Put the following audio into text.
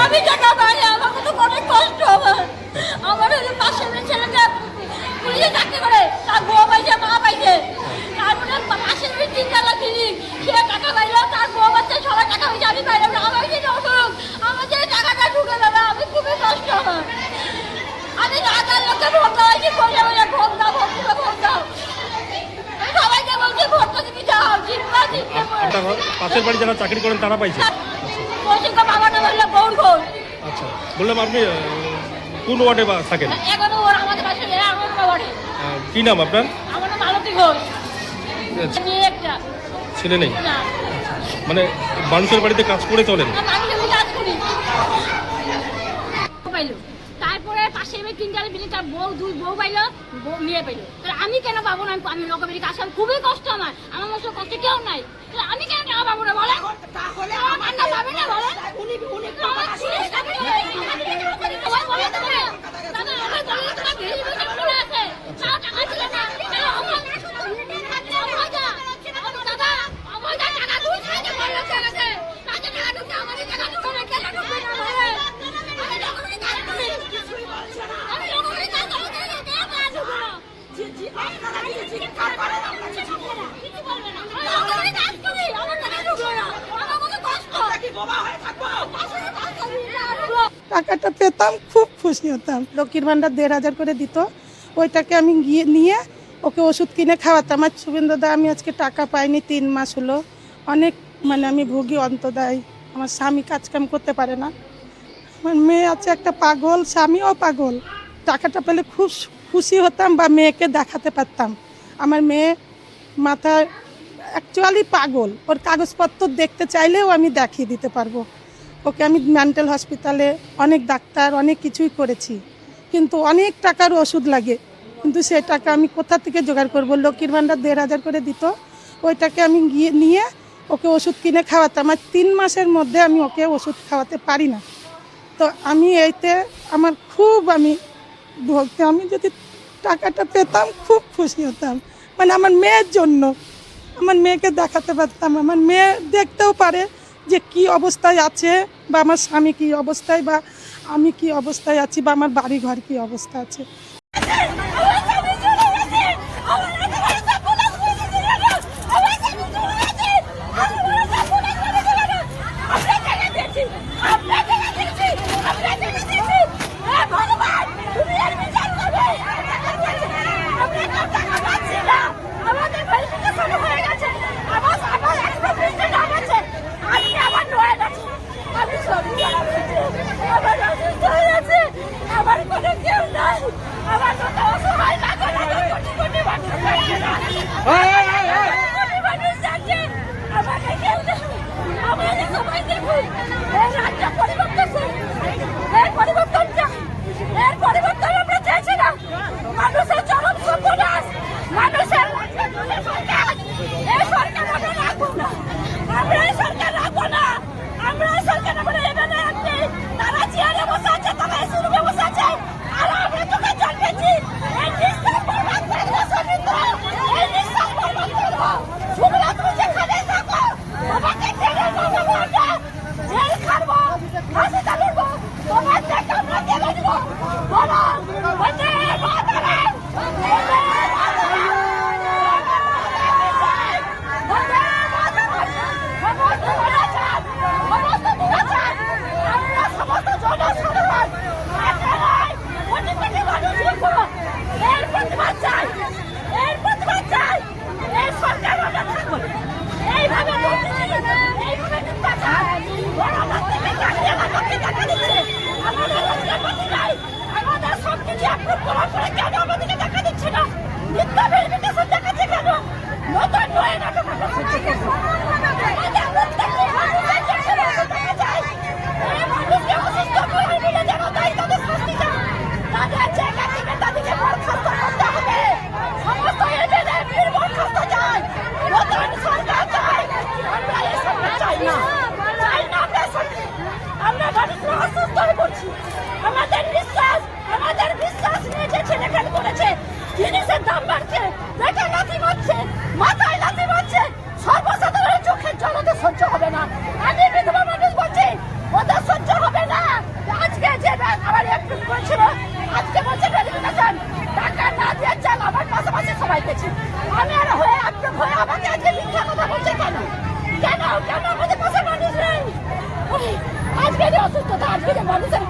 আমি টাকা পাই না, আমার তো অনেক কষ্ট। আমার পাশের ছেলেটা পুলিশে চাকরি করে, তার বউ পাইছে, মা পাইছে। তারপরে পাশের তিনতলা ক্লিনিক, সে টাকা পাইলো, তার বউ বাচ্চা সবাই টাকা হয়েছে, আমি পাইলাম না। আমার যে আমার যে টাকাটা ঢুকে যাবে, আমি খুবই কষ্ট আমার। আমি রাজার লোকে ভোট দেওয়াইছি, বসে বসে ভোট দাও, ভোট দাও। সবাইকে বলছি ভোট দিতে যাও, জিতবা জিততে। পাশের বাড়ি যারা চাকরি করেন তারা পাইছে? বাবাটা বললো গৌর ঘোষ। আচ্ছা, বললাম আপনি কোন ওয়ার্ডে থাকেন? এখনো ওর আমাদের পাশে ওয়ার্ডে। কি নাম আপনার? আমার নাম মালতী ঘোষ। একটা ছেলে নেই? মানে মানুষের বাড়িতে কাজ করে চলেন? কাজ করি। তারপরে পাশে তিনটার বিলে তার দুই বউ পাইলো, মেয়ে পাইলো। আমি কেন পাবো না? আমি লোকের বাড়ি কাজ খুবই কষ্ট আমার মতো কষ্ট কেউ নাই। আমি কেন টাকা পাবো না বলে? পাবে না বলে? টাকাটা পেতাম, খুব খুশি হতাম। লক্ষ্মীর ভান্ডার 1,500 করে দিত, ওইটাকে আমি গিয়ে নিয়ে ওকে ওষুধ কিনে খাওয়াতাম। আর শুভেন্দুদা, আমি আজকে টাকা পাইনি 3 মাস হলো, অনেক আমি ভুগি অন্তদায়। আমার স্বামী কাজকাম করতে পারে না, আমার মেয়ে আছে একটা পাগল, স্বামীও পাগল। টাকাটা পেলে খুব খুশি হতাম বা মেয়েকে দেখাতে পারতাম। আমার মেয়ে মাথায় অ্যাকচুয়ালি পাগল, ওর কাগজপত্র দেখতে চাইলেও আমি দেখিয়ে দিতে পারবো। ওকে আমি মেন্টাল হসপিটালে অনেক ডাক্তার অনেক কিছুই করেছি, কিন্তু অনেক টাকার ওষুধ লাগে, কিন্তু সেই টাকা আমি কোথা থেকে জোগাড় করবো? লক্ষ্মীর ভান্ডার 1,500 করে দিত, ওইটাকে আমি গিয়ে নিয়ে ওকে ওষুধ কিনে খাওয়াতাম। আর 3 মাসের মধ্যে আমি ওকে ওষুধ খাওয়াতে পারি না। তো আমি এইতে আমার খুব ভক্তি। আমি যদি টাকাটা পেতাম খুব খুশি হতাম, আমার মেয়ের জন্য। আমার মেয়েকে দেখাতে পারতাম, আমার মেয়ে দেখতেও পারে যে কি অবস্থায় আছে, বা আমার স্বামী কি অবস্থায়, বা আমি কি অবস্থায় আছি, বা আমার বাড়ি ঘর কি অবস্থা আছে। এইভাবে ভয় আমাকে আজকে মিথ্যা কথা বলছে কেন কেন কেন আমাদের পাশে মানুষ নেই আজকে যে অসুস্থতা আজকে যে মানুষের